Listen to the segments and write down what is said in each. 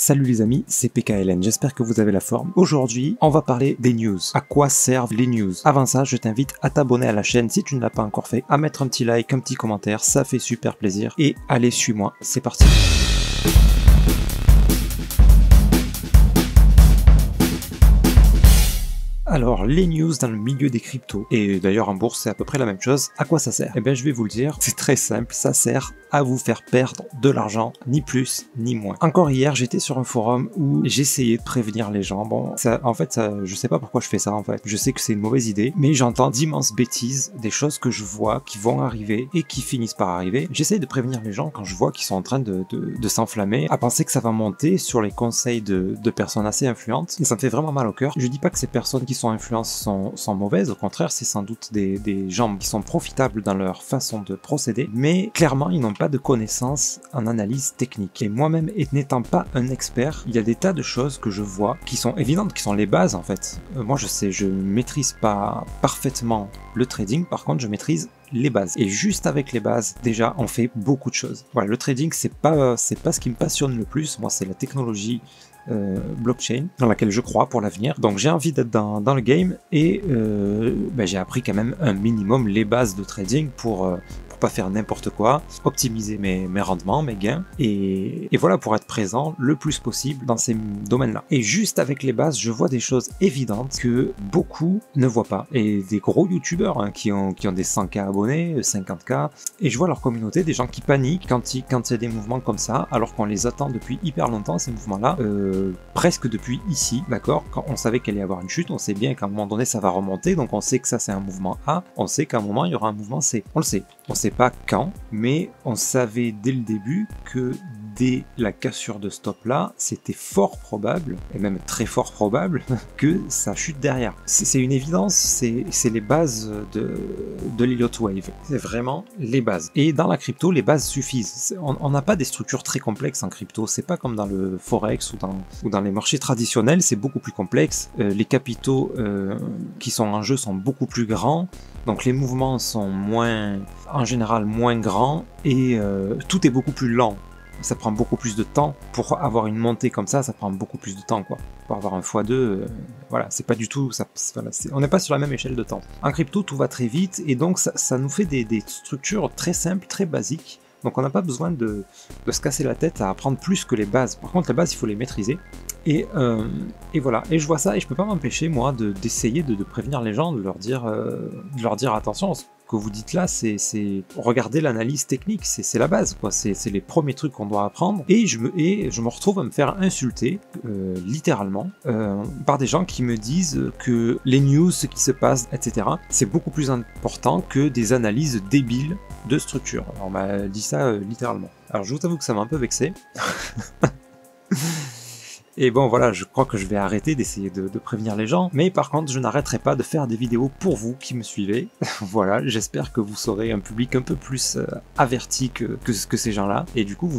Salut les amis, c'est PKLN, j'espère que vous avez la forme. Aujourd'hui, on va parler des news. À quoi servent les news? Avant ça, je t'invite à t'abonner à la chaîne si tu ne l'as pas encore fait, à mettre un petit like, un petit commentaire, ça fait super plaisir. Et allez, suis-moi, c'est parti. Alors, les news dans le milieu des cryptos, et d'ailleurs en bourse c'est à peu près la même chose, à quoi ça sert? Eh bien je vais vous le dire, c'est très simple, ça sert à vous faire perdre de l'argent, ni plus ni moins. Encore hier, j'étais sur un forum où j'essayais de prévenir les gens. Bon, je sais pas pourquoi je fais ça en fait, je sais que c'est une mauvaise idée, mais j'entends d'immenses bêtises, des choses que je vois qui vont arriver et qui finissent par arriver. J'essaye de prévenir les gens quand je vois qu'ils sont en train de s'enflammer, à penser que ça va monter sur les conseils de personnes assez influentes, et ça me fait vraiment mal au cœur. Je dis pas que ces personnes qui sont influences sont mauvaises, au contraire c'est sans doute des gens qui sont profitables dans leur façon de procéder, mais clairement ils n'ont pas de connaissances en analyse technique. Et moi-même n'étant pas un expert, il y a des tas de choses que je vois qui sont évidentes, qui sont les bases en fait. Moi je maîtrise pas parfaitement le trading, par contre je maîtrise les bases. Et juste avec les bases, déjà, on fait beaucoup de choses. Voilà, le trading, c'est pas ce qui me passionne le plus. Moi, c'est la technologie blockchain dans laquelle je crois pour l'avenir. Donc, j'ai envie d'être dans le game et j'ai appris quand même un minimum les bases de trading pour pas faire n'importe quoi, optimiser mes rendements, mes gains, et voilà, pour être présent le plus possible dans ces domaines-là. Et juste avec les bases, je vois des choses évidentes que beaucoup ne voient pas. Et des gros youtubeurs qui ont des 100K abonnés, 50K, et je vois leur communauté, des gens qui paniquent quand il y a des mouvements comme ça, alors qu'on les attend depuis hyper longtemps, ces mouvements-là, presque depuis ici, d'accord? Quand on savait qu'il allait y avoir une chute, on sait bien qu'à un moment donné ça va remonter, donc on sait que ça c'est un mouvement A, on sait qu'à un moment il y aura un mouvement C, on le sait. On sait pas quand, mais on savait dès le début que dès la cassure de stop là, c'était fort probable, et même très fort probable, que ça chute derrière. C'est une évidence, c'est les bases de l'Elliott Wave. C'est vraiment les bases. Et dans la crypto, les bases suffisent. On n'a pas des structures très complexes en crypto, c'est pas comme dans le forex ou dans les marchés traditionnels, c'est beaucoup plus complexe. Les capitaux qui sont en jeu sont beaucoup plus grands, donc les mouvements sont en général moins grands, et tout est beaucoup plus lent. Ça prend beaucoup plus de temps. Pour avoir une montée comme ça prend beaucoup plus de temps, quoi. Pour avoir un x2, voilà, c'est pas du tout... on n'est pas sur la même échelle de temps. En crypto, tout va très vite, et donc ça nous fait des structures très simples, très basiques. Donc on n'a pas besoin de se casser la tête à apprendre plus que les bases. Par contre, les bases, il faut les maîtriser. Et voilà, et je vois ça, et je peux pas m'empêcher, moi, d'essayer de prévenir les gens, de leur dire attention, ce que vous dites là, c'est regarder l'analyse technique, c'est la base, quoi, c'est les premiers trucs qu'on doit apprendre, et je me retrouve à me faire insulter, littéralement, par des gens qui me disent que les news, ce qui se passe, etc., c'est beaucoup plus important que des analyses débiles de structure. Alors, on m'a dit ça littéralement. Alors je vous avoue que ça m'a un peu vexé. Et bon voilà, je crois que je vais arrêter d'essayer de prévenir les gens, mais par contre je n'arrêterai pas de faire des vidéos pour vous qui me suivez. Voilà, j'espère que vous serez un public un peu plus averti que ces gens-là, et du coup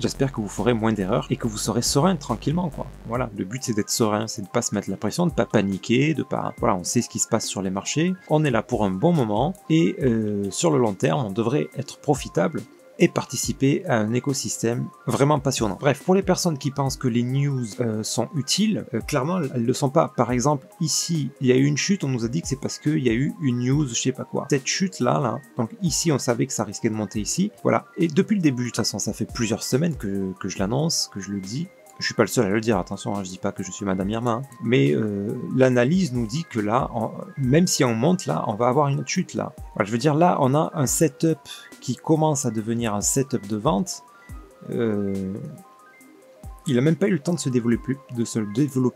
j'espère que vous ferez moins d'erreurs et que vous serez serein tranquillement, quoi. Voilà, le but c'est d'être serein, c'est de pas se mettre la pression, de pas paniquer, de pas... Voilà, on sait ce qui se passe sur les marchés, on est là pour un bon moment, et sur le long terme on devrait être profitable et participer à un écosystème vraiment passionnant. Bref, pour les personnes qui pensent que les news sont utiles, clairement elles ne le sont pas. Par exemple, ici, il y a eu une chute, on nous a dit que c'est parce qu'il y a eu une news, je sais pas quoi. Cette chute là, donc ici on savait que ça risquait de monter ici, voilà. Et depuis le début, de toute façon, ça fait plusieurs semaines que je l'annonce, que je le dis. Je suis pas le seul à le dire, attention, hein, je dis pas que je suis Madame Irma, hein. Mais l'analyse nous dit que là, même si on monte là, on va avoir une autre chute là. Voilà, je veux dire, là, on a un setup qui commence à devenir un setup de vente. Il a même pas eu le temps de se développer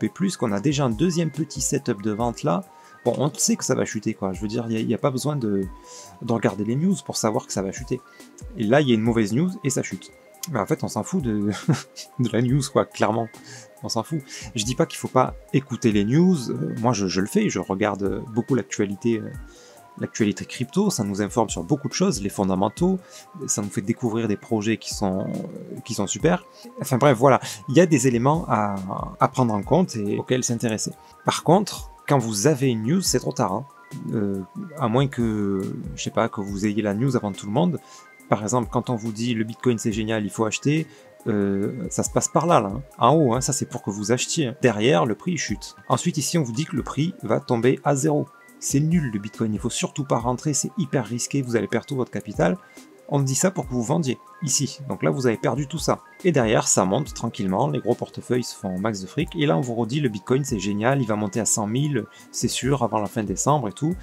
plus, qu'on a déjà un deuxième petit setup de vente là. Bon, on sait que ça va chuter, quoi. Je veux dire, il n'y a pas besoin de regarder les news pour savoir que ça va chuter. Et là, il y a une mauvaise news et ça chute. Mais en fait, on s'en fout de la news, quoi, clairement. On s'en fout. Je dis pas qu'il faut pas écouter les news. Moi, je le fais. Je regarde beaucoup l'actualité crypto. Ça nous informe sur beaucoup de choses, les fondamentaux. Ça nous fait découvrir des projets qui sont super. Enfin bref, voilà. Il y a des éléments à prendre en compte et auxquels s'intéresser. Par contre, quand vous avez une news, c'est trop tard, hein. À moins que, je sais pas, que vous ayez la news avant tout le monde. Par exemple, quand on vous dit le Bitcoin c'est génial, il faut acheter, ça se passe par là, hein. En haut, hein, ça c'est pour que vous achetiez. Hein. Derrière, le prix chute. Ensuite, ici, on vous dit que le prix va tomber à 0. C'est nul le Bitcoin, il faut surtout pas rentrer, c'est hyper risqué, vous allez perdre tout votre capital. On dit ça pour que vous vendiez, ici. Donc là, vous avez perdu tout ça. Et derrière, ça monte tranquillement, les gros portefeuilles se font max de fric. Et là, on vous redit, le Bitcoin, c'est génial, il va monter à 100 000, c'est sûr, avant la fin décembre et tout.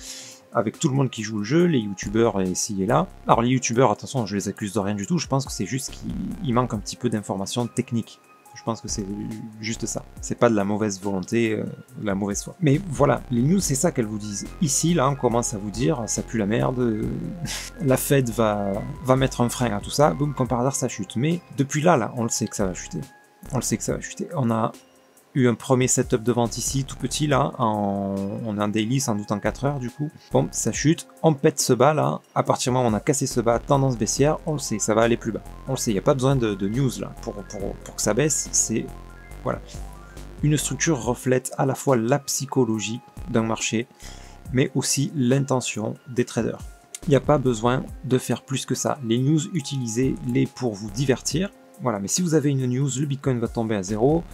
Avec tout le monde qui joue le jeu, les youtubeurs ici et là. Alors les youtubeurs, attention, je les accuse de rien du tout, je pense que c'est juste qu'il manque un petit peu d'informations techniques. Je pense que c'est juste ça. C'est pas de la mauvaise volonté, de la mauvaise foi. Mais voilà, les news, c'est ça qu'elles vous disent. Ici, là, on commence à vous dire, ça pue la merde, la Fed va mettre un frein à tout ça, boum, comme par hasard, ça chute. Mais depuis là, on le sait que ça va chuter. On le sait que ça va chuter. On a eu un premier setup de vente ici, tout petit là, on est en daily sans doute en 4 heures du coup. Bon, ça chute, on pète ce bas là, à partir du moment où on a cassé ce bas, tendance baissière, on le sait, ça va aller plus bas. On le sait, il n'y a pas besoin de news là pour que ça baisse, c'est... Voilà. Une structure reflète à la fois la psychologie d'un marché, mais aussi l'intention des traders. Il n'y a pas besoin de faire plus que ça. Les news, utilisez-les pour vous divertir. Voilà, mais si vous avez une news, le Bitcoin va tomber à 0,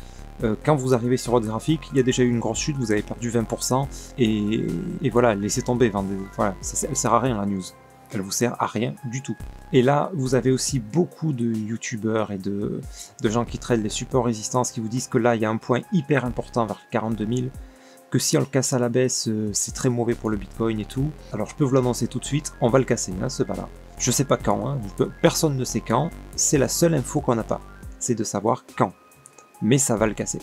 quand vous arrivez sur votre graphique, il y a déjà eu une grosse chute, vous avez perdu 20%, et voilà, laissez tomber, vendez, voilà, elle sert à rien la news, elle vous sert à rien du tout. Et là, vous avez aussi beaucoup de youtubeurs et de gens qui traitent les supports résistance qui vous disent que là, il y a un point hyper important vers 42 000, que si on le casse à la baisse, c'est très mauvais pour le Bitcoin et tout. Alors je peux vous l'annoncer tout de suite, on va le casser, hein, ce bas-là. Je sais pas quand, hein, personne ne sait quand, c'est la seule info qu'on n'a pas, c'est de savoir quand. Mais ça va le casser.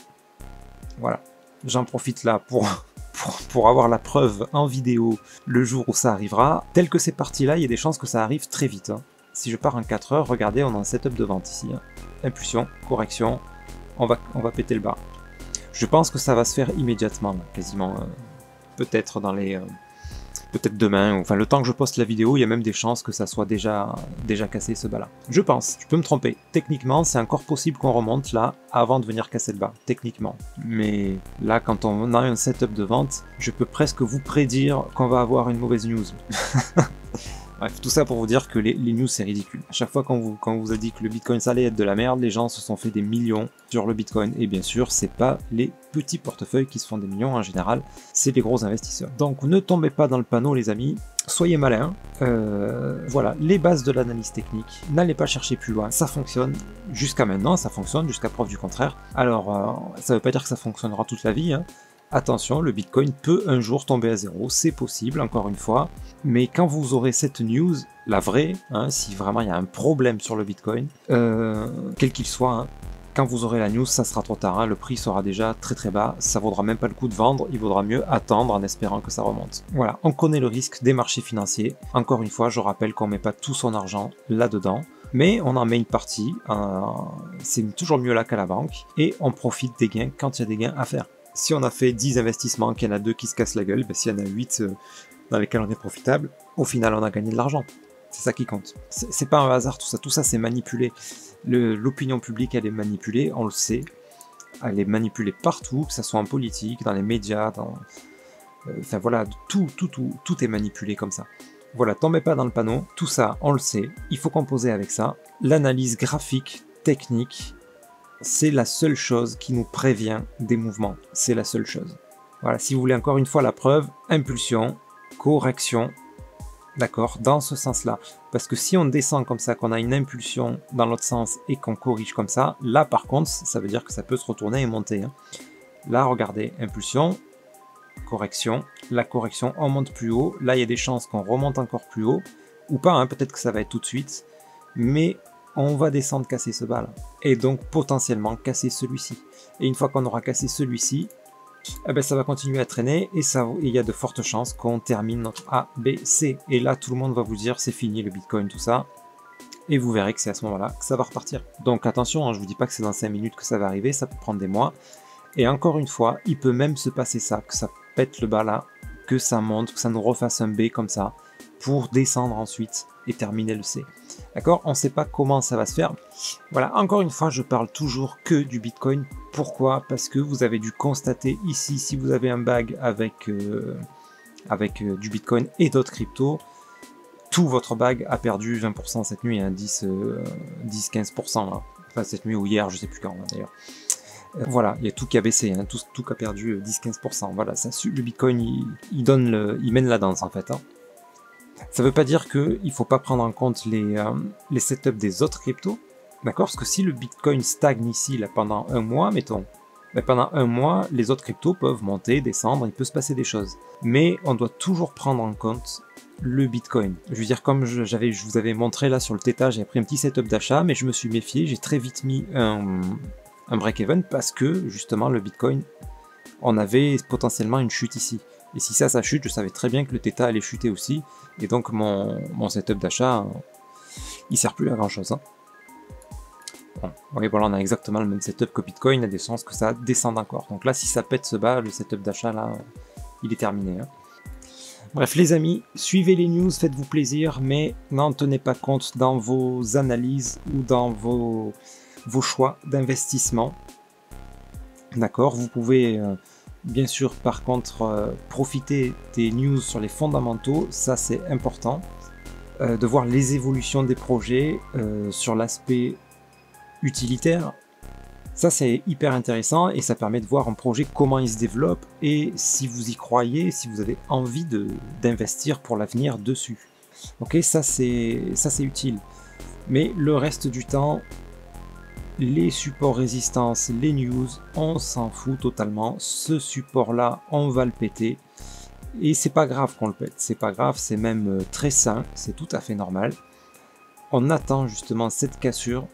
Voilà. J'en profite là pour avoir la preuve en vidéo le jour où ça arrivera. Tel que c'est parti là, il y a des chances que ça arrive très vite. Hein. Si je pars en 4 heures, regardez, on a un setup de vente ici. Hein. Impulsion, correction, on va péter le bas. Je pense que ça va se faire immédiatement, là, quasiment. Peut-être dans les... peut-être demain, enfin le temps que je poste la vidéo, il y a même des chances que ça soit déjà cassé ce bas là. Je pense, je peux me tromper. Techniquement, c'est encore possible qu'on remonte là avant de venir casser le bas, techniquement. Mais là, quand on a un setup de vente, je peux presque vous prédire qu'on va avoir une mauvaise news. Bref, tout ça pour vous dire que les news c'est ridicule. À chaque fois qu'on vous a dit que le Bitcoin ça allait être de la merde, les gens se sont fait des millions sur le Bitcoin. Et bien sûr, c'est pas les petits portefeuilles qui se font des millions en général, c'est les gros investisseurs. Donc ne tombez pas dans le panneau les amis, soyez malins. Voilà, les bases de l'analyse technique, n'allez pas chercher plus loin, ça fonctionne. Jusqu'à maintenant, ça fonctionne, jusqu'à preuve du contraire. Alors, ça veut pas dire que ça fonctionnera toute la vie, hein. Attention, le Bitcoin peut un jour tomber à 0, c'est possible, encore une fois, mais quand vous aurez cette news, la vraie, hein, si vraiment il y a un problème sur le Bitcoin, quel qu'il soit, hein, quand vous aurez la news, ça sera trop tard, hein, le prix sera déjà très très bas, ça vaudra même pas le coup de vendre, il vaudra mieux attendre en espérant que ça remonte. Voilà, on connaît le risque des marchés financiers, encore une fois, je rappelle qu'on met pas tout son argent là-dedans, mais on en met une partie, c'est toujours mieux là qu'à la banque, et on profite des gains quand il y a des gains à faire. Si on a fait 10 investissements, qu'il y en a 2 qui se cassent la gueule, ben s'il y en a 8 dans lesquels on est profitable, au final on a gagné de l'argent. C'est ça qui compte. C'est pas un hasard tout ça c'est manipulé. L'opinion publique elle est manipulée, on le sait. Elle est manipulée partout, que ce soit en politique, dans les médias, enfin voilà, tout est manipulé comme ça. Voilà, tombez pas dans le panneau, tout ça on le sait, il faut composer avec ça. L'analyse graphique, technique, c'est la seule chose qui nous prévient des mouvements. C'est la seule chose. Voilà, si vous voulez encore une fois la preuve, impulsion, correction, d'accord, dans ce sens-là. Parce que si on descend comme ça, qu'on a une impulsion dans l'autre sens et qu'on corrige comme ça, là par contre, ça veut dire que ça peut se retourner et monter. Hein. Là, regardez, impulsion, correction, la correction, on monte plus haut. Là, il y a des chances qu'on remonte encore plus haut, ou pas, hein, peut-être que ça va être tout de suite, mais on va descendre casser ce bas là, et donc potentiellement casser celui-ci. Et une fois qu'on aura cassé celui-ci, eh ben, ça va continuer à traîner, et il y a de fortes chances qu'on termine notre A, B, C. Et là, tout le monde va vous dire, c'est fini le Bitcoin, tout ça. Et vous verrez que c'est à ce moment-là que ça va repartir. Donc attention, hein, je vous dis pas que c'est dans 5 minutes que ça va arriver, ça peut prendre des mois. Et encore une fois, il peut même se passer ça, que ça pète le bas là, que ça monte, que ça nous refasse un B comme ça, pour descendre ensuite et terminer le C. D'accord? On ne sait pas comment ça va se faire. Voilà, encore une fois, je parle toujours que du Bitcoin. Pourquoi? Parce que vous avez dû constater ici, si vous avez un bag avec du Bitcoin et d'autres cryptos, tout votre bag a perdu 20% cette nuit, hein, 10-15% là. Enfin, cette nuit ou hier, je sais plus quand d'ailleurs. Voilà, il y a tout qui a baissé, hein, tout qui a perdu 10-15%. Voilà, le Bitcoin, il mène la danse en fait. Hein. Ça veut pas dire qu'il ne faut pas prendre en compte les setups des autres cryptos, d'accord? Parce que si le Bitcoin stagne ici là, pendant un mois, mettons, ben pendant un mois, les autres cryptos peuvent monter, descendre, il peut se passer des choses. Mais on doit toujours prendre en compte le Bitcoin. Je veux dire, comme je vous avais montré là sur le Theta, j'ai pris un petit setup d'achat, mais je me suis méfié, j'ai très vite mis un break-even parce que justement le Bitcoin, on avait potentiellement une chute ici. Et si ça chute, je savais très bien que le Theta allait chuter aussi, et donc mon setup d'achat, il sert plus à grand chose. Hein. Bon, oui, voilà, on a exactement le même setup que Bitcoin, il y a des chances que ça descende encore. Donc là, si ça pète ce bas, le setup d'achat, là, il est terminé. Hein. Bref, les amis, suivez les news, faites-vous plaisir, mais n'en tenez pas compte dans vos analyses ou dans vos choix d'investissement. D'accord, vous pouvez bien sûr par contre profiter des news sur les fondamentaux, ça c'est important, de voir les évolutions des projets sur l'aspect utilitaire. Ça c'est hyper intéressant et ça permet de voir un projet comment il se développe et si vous y croyez, si vous avez envie d'investir pour l'avenir dessus. Ok, ça c'est utile. Mais le reste du temps, les supports résistance, les news, on s'en fout totalement. Ce support-là, on va le péter. Et c'est pas grave qu'on le pète, c'est pas grave, c'est même très sain, c'est tout à fait normal. On attend justement cette cassure.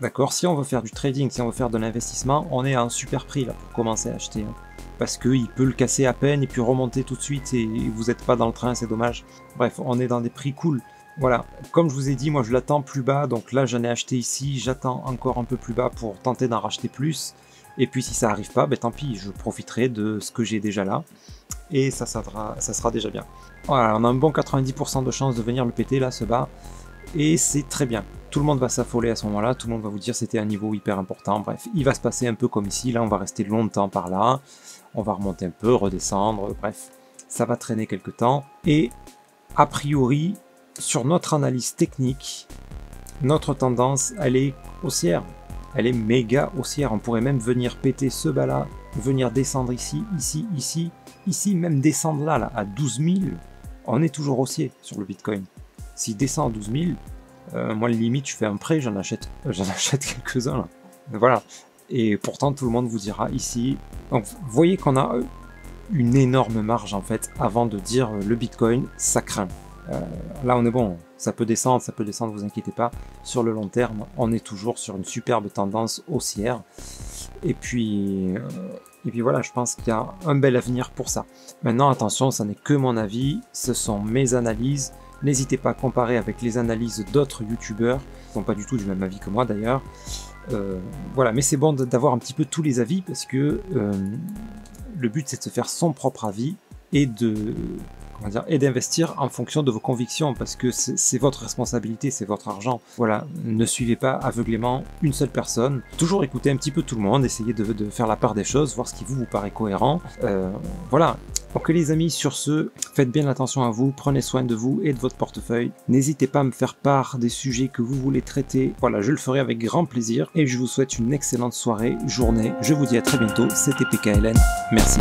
D'accord, si on veut faire du trading, si on veut faire de l'investissement, on est à un super prix là pour commencer à acheter. Hein. Parce qu'il peut le casser à peine et puis remonter tout de suite et vous n'êtes pas dans le train, c'est dommage. Bref, on est dans des prix cool. Voilà, comme je vous ai dit, moi je l'attends plus bas, donc là j'en ai acheté ici, j'attends encore un peu plus bas pour tenter d'en racheter plus. Et puis si ça arrive pas, ben tant pis, je profiterai de ce que j'ai déjà là. Et ça sera déjà bien. Voilà, on a un bon 90% de chance de venir le péter là, ce bas. Et c'est très bien. Tout le monde va s'affoler à ce moment-là, tout le monde va vous dire c'était un niveau hyper important. Bref, il va se passer un peu comme ici, là on va rester longtemps par là. On va remonter un peu, redescendre, bref. Ça va traîner quelques temps. Et a priori, sur notre analyse technique, notre tendance, elle est haussière. Elle est méga haussière. On pourrait même venir péter ce bas-là, venir descendre ici, ici, même descendre là, à 12 000. On est toujours haussier sur le Bitcoin. S'il descend à 12 000, moi, limite, je fais un prêt, j'en achète quelques-uns. Là. Voilà. Et pourtant, tout le monde vous dira ici. Donc, vous voyez qu'on a une énorme marge, en fait, avant de dire le Bitcoin, ça craint. Là, on est bon. Ça peut descendre, vous inquiétez pas. Sur le long terme, on est toujours sur une superbe tendance haussière. Et puis voilà, je pense qu'il y a un bel avenir pour ça. Maintenant, attention, ça n'est que mon avis, ce sont mes analyses. N'hésitez pas à comparer avec les analyses d'autres youtubeurs, qui ne sont pas du tout du même avis que moi d'ailleurs. Voilà, mais c'est bon d'avoir un petit peu tous les avis, parce que le but c'est de se faire son propre avis et d'investir en fonction de vos convictions, parce que c'est votre responsabilité, c'est votre argent. Voilà, ne suivez pas aveuglément une seule personne. Toujours écouter un petit peu tout le monde, essayez de faire la part des choses, voir ce qui vous paraît cohérent. Voilà. Ok les amis, sur ce, faites bien attention à vous, prenez soin de vous et de votre portefeuille. N'hésitez pas à me faire part des sujets que vous voulez traiter. Voilà, je le ferai avec grand plaisir et je vous souhaite une excellente soirée, journée. Je vous dis à très bientôt, c'était PKLN. Merci.